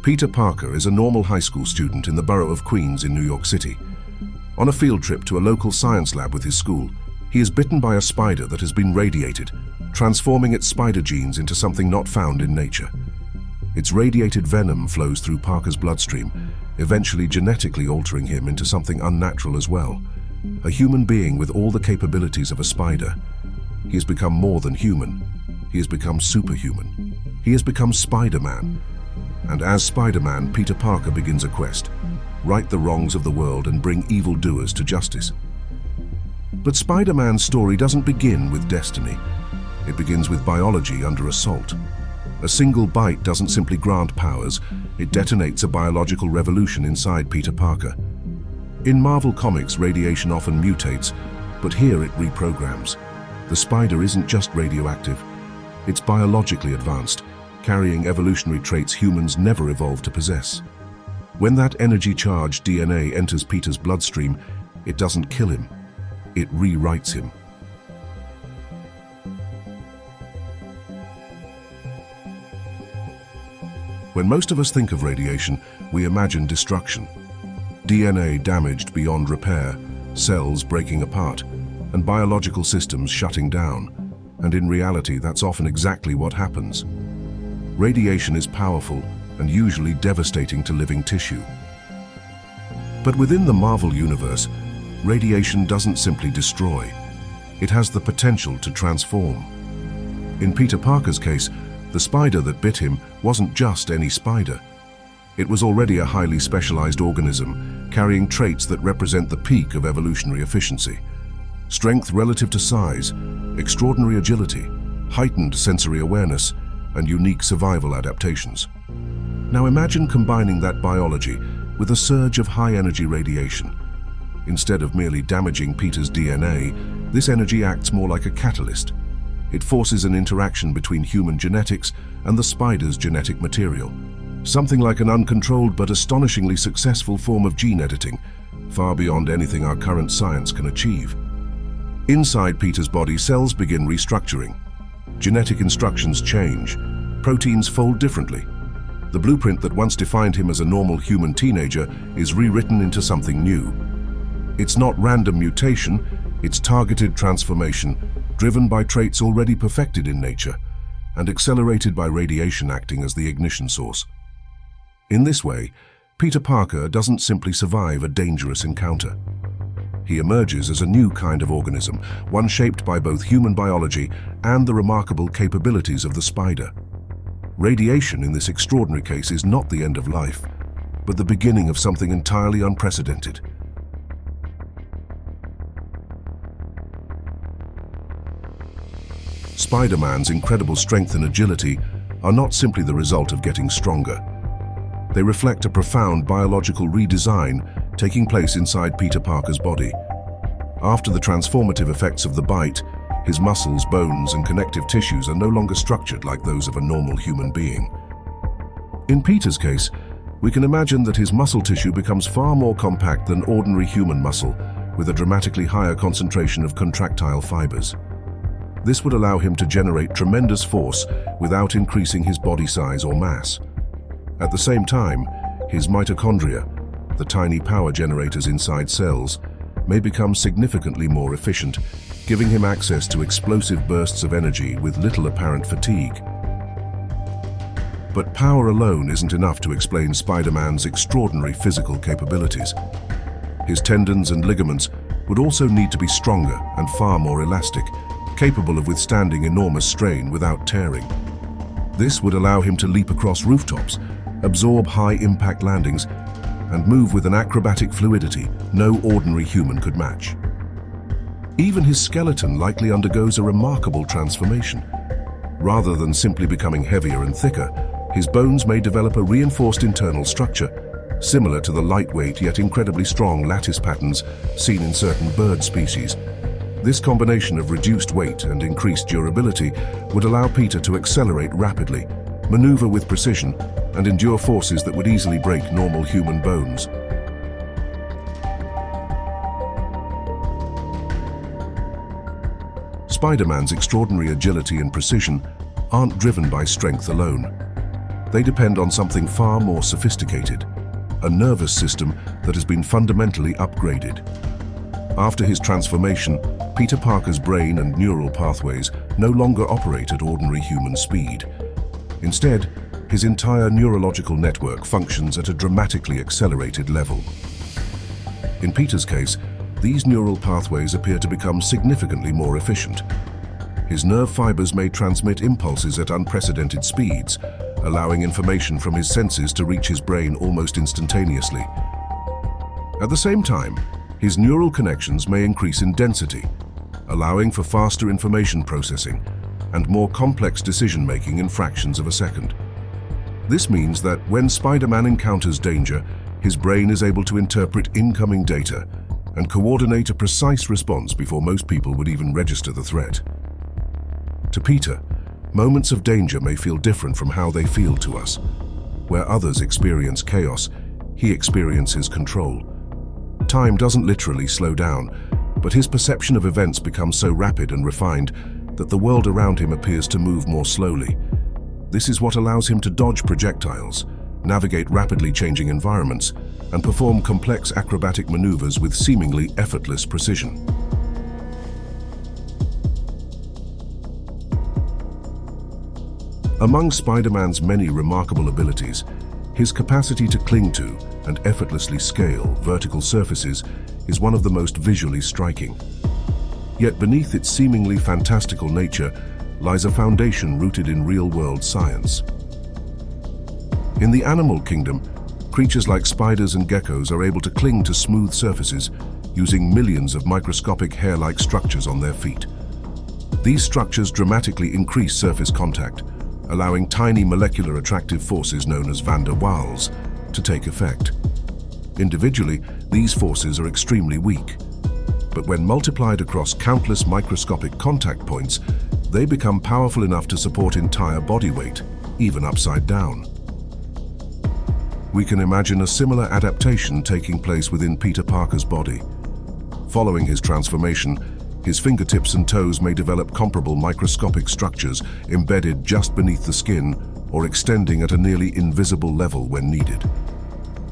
Peter Parker is a normal high school student in the borough of Queens in New York City. On a field trip to a local science lab with his school, he is bitten by a spider that has been radiated, transforming its spider genes into something not found in nature. Its radiated venom flows through Parker's bloodstream, eventually genetically altering him into something unnatural as well. A human being with all the capabilities of a spider. He has become more than human. He has become superhuman. He has become Spider-Man. And as Spider-Man, Peter Parker begins a quest: right the wrongs of the world and bring evildoers to justice. But Spider-Man's story doesn't begin with destiny. It begins with biology under assault. A single bite doesn't simply grant powers, it detonates a biological revolution inside Peter Parker. In Marvel Comics, radiation often mutates, but here it reprograms. The spider isn't just radioactive, it's biologically advanced, carrying evolutionary traits humans never evolved to possess. When that energy-charged DNA enters Peter's bloodstream, it doesn't kill him, it rewrites him. When most of us think of radiation, we imagine destruction. DNA damaged beyond repair, cells breaking apart, and biological systems shutting down. And in reality, that's often exactly what happens. Radiation is powerful and usually devastating to living tissue. But within the Marvel universe, radiation doesn't simply destroy. It has the potential to transform. In Peter Parker's case, the spider that bit him wasn't just any spider. It was already a highly specialized organism, carrying traits that represent the peak of evolutionary efficiency. Strength relative to size, extraordinary agility, heightened sensory awareness, and unique survival adaptations. Now imagine combining that biology with a surge of high-energy radiation. Instead of merely damaging Peter's DNA, this energy acts more like a catalyst. It forces an interaction between human genetics and the spider's genetic material. Something like an uncontrolled but astonishingly successful form of gene editing, far beyond anything our current science can achieve. Inside Peter's body, cells begin restructuring. Genetic instructions change. Proteins fold differently. The blueprint that once defined him as a normal human teenager is rewritten into something new. It's not random mutation, it's targeted transformation, driven by traits already perfected in nature, and accelerated by radiation acting as the ignition source. In this way, Peter Parker doesn't simply survive a dangerous encounter. He emerges as a new kind of organism, one shaped by both human biology and the remarkable capabilities of the spider. Radiation in this extraordinary case is not the end of life, but the beginning of something entirely unprecedented. Spider-Man's incredible strength and agility are not simply the result of getting stronger. They reflect a profound biological redesign taking place inside Peter Parker's body. After the transformative effects of the bite, his muscles, bones, and connective tissues are no longer structured like those of a normal human being. In Peter's case, we can imagine that his muscle tissue becomes far more compact than ordinary human muscle, with a dramatically higher concentration of contractile fibers. This would allow him to generate tremendous force without increasing his body size or mass. At the same time, his mitochondria, the tiny power generators inside cells, may become significantly more efficient, giving him access to explosive bursts of energy with little apparent fatigue. But power alone isn't enough to explain Spider-Man's extraordinary physical capabilities. His tendons and ligaments would also need to be stronger and far more elastic, capable of withstanding enormous strain without tearing. This would allow him to leap across rooftops, absorb high-impact landings, and move with an acrobatic fluidity no ordinary human could match. Even his skeleton likely undergoes a remarkable transformation. Rather than simply becoming heavier and thicker, his bones may develop a reinforced internal structure, similar to the lightweight yet incredibly strong lattice patterns seen in certain bird species. This combination of reduced weight and increased durability would allow Peter to accelerate rapidly, maneuver with precision, and endure forces that would easily break normal human bones. Spider-Man's extraordinary agility and precision aren't driven by strength alone. They depend on something far more sophisticated, a nervous system that has been fundamentally upgraded. After his transformation, Peter Parker's brain and neural pathways no longer operate at ordinary human speed. Instead, his entire neurological network functions at a dramatically accelerated level. In Peter's case, these neural pathways appear to become significantly more efficient. His nerve fibers may transmit impulses at unprecedented speeds, allowing information from his senses to reach his brain almost instantaneously. At the same time, his neural connections may increase in density, allowing for faster information processing and more complex decision-making in fractions of a second. This means that when Spider-Man encounters danger, his brain is able to interpret incoming data and coordinate a precise response before most people would even register the threat. To Peter, moments of danger may feel different from how they feel to us. Where others experience chaos, he experiences control. Time doesn't literally slow down, but his perception of events becomes so rapid and refined that the world around him appears to move more slowly. This is what allows him to dodge projectiles, navigate rapidly changing environments, and perform complex acrobatic maneuvers with seemingly effortless precision. Among Spider-Man's many remarkable abilities, his capacity to cling to and effortlessly scale vertical surfaces is one of the most visually striking. Yet beneath its seemingly fantastical nature lies a foundation rooted in real-world science. In the animal kingdom, creatures like spiders and geckos are able to cling to smooth surfaces using millions of microscopic hair-like structures on their feet. These structures dramatically increase surface contact, allowing tiny molecular attractive forces known as van der Waals to take effect. Individually, these forces are extremely weak, but when multiplied across countless microscopic contact points, they become powerful enough to support entire body weight, even upside down. We can imagine a similar adaptation taking place within Peter Parker's body. Following his transformation, his fingertips and toes may develop comparable microscopic structures embedded just beneath the skin or extending at a nearly invisible level when needed.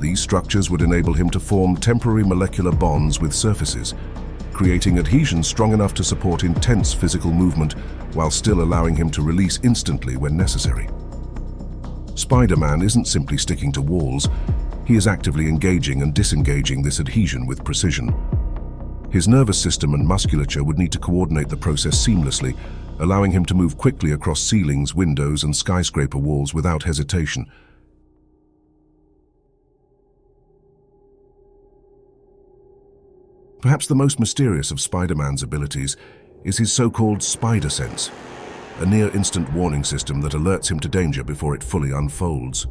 These structures would enable him to form temporary molecular bonds with surfaces, creating adhesion strong enough to support intense physical movement while still allowing him to release instantly when necessary. Spider-Man isn't simply sticking to walls, he is actively engaging and disengaging this adhesion with precision. His nervous system and musculature would need to coordinate the process seamlessly, allowing him to move quickly across ceilings, windows, and skyscraper walls without hesitation. Perhaps the most mysterious of Spider-Man's abilities is his so-called spider sense, a near-instant warning system that alerts him to danger before it fully unfolds.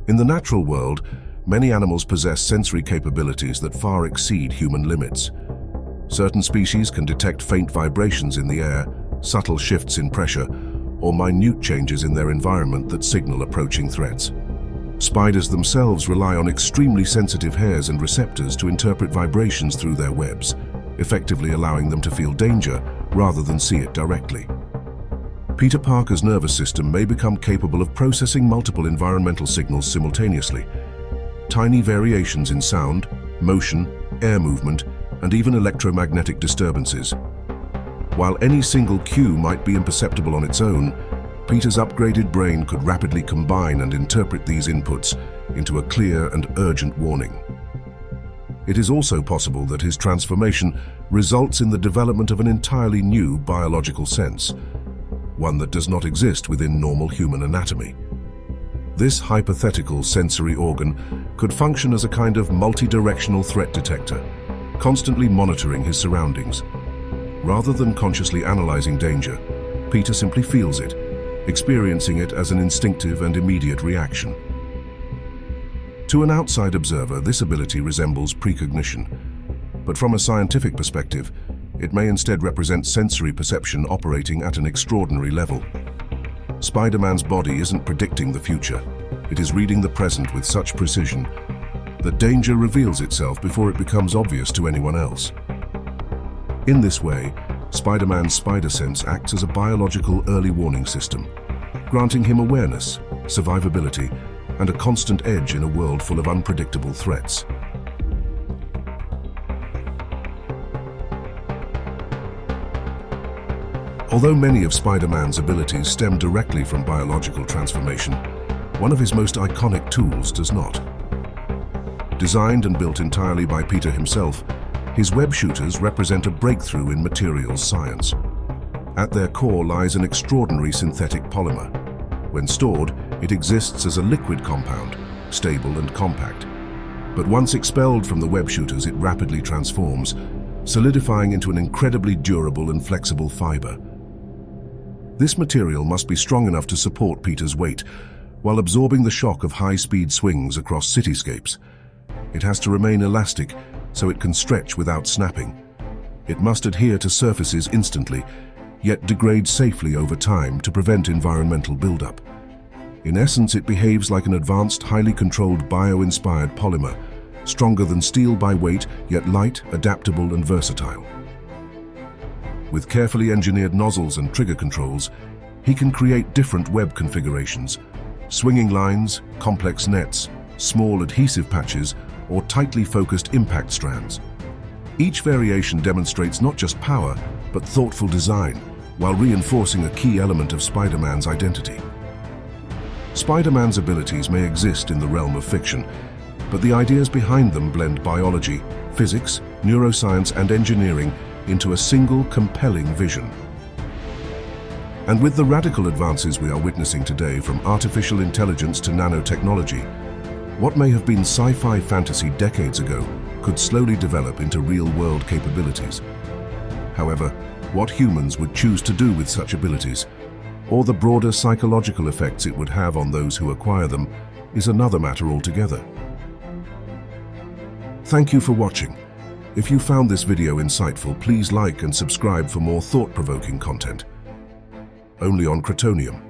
In the natural world, many animals possess sensory capabilities that far exceed human limits. Certain species can detect faint vibrations in the air, subtle shifts in pressure, or minute changes in their environment that signal approaching threats. Spiders themselves rely on extremely sensitive hairs and receptors to interpret vibrations through their webs, effectively allowing them to feel danger rather than see it directly. Peter Parker's nervous system may become capable of processing multiple environmental signals simultaneously. Tiny variations in sound, motion, air movement, and even electromagnetic disturbances. While any single cue might be imperceptible on its own, Peter's upgraded brain could rapidly combine and interpret these inputs into a clear and urgent warning. It is also possible that his transformation results in the development of an entirely new biological sense, one that does not exist within normal human anatomy. This hypothetical sensory organ could function as a kind of multi-directional threat detector, constantly monitoring his surroundings. Rather than consciously analyzing danger, Peter simply feels it, experiencing it as an instinctive and immediate reaction. To an outside observer, this ability resembles precognition, but from a scientific perspective, it may instead represent sensory perception operating at an extraordinary level. Spider-Man's body isn't predicting the future, it is reading the present with such precision that danger reveals itself before it becomes obvious to anyone else. In this way, Spider-Man's spider sense acts as a biological early warning system, granting him awareness, survivability, and a constant edge in a world full of unpredictable threats. Although many of Spider-Man's abilities stem directly from biological transformation, one of his most iconic tools does not. Designed and built entirely by Peter himself, his web shooters represent a breakthrough in materials science. At their core lies an extraordinary synthetic polymer. When stored, it exists as a liquid compound, stable and compact. But once expelled from the web shooters, it rapidly transforms, solidifying into an incredibly durable and flexible fiber. This material must be strong enough to support Peter's weight, while absorbing the shock of high-speed swings across cityscapes. It has to remain elastic, so it can stretch without snapping. It must adhere to surfaces instantly, yet degrade safely over time to prevent environmental buildup. In essence, it behaves like an advanced, highly controlled bio-inspired polymer, stronger than steel by weight, yet light, adaptable, and versatile. With carefully engineered nozzles and trigger controls, he can create different web configurations: swinging lines, complex nets, small adhesive patches, or tightly focused impact strands. Each variation demonstrates not just power, but thoughtful design, while reinforcing a key element of Spider-Man's identity. Spider-Man's abilities may exist in the realm of fiction, but the ideas behind them blend biology, physics, neuroscience, and engineering into a single compelling vision. And with the radical advances we are witnessing today, from artificial intelligence to nanotechnology, what may have been sci-fi fantasy decades ago could slowly develop into real-world capabilities. However, what humans would choose to do with such abilities, or the broader psychological effects it would have on those who acquire them, is another matter altogether. Thank you for watching. If you found this video insightful, please like and subscribe for more thought-provoking content. Only on Krotonium.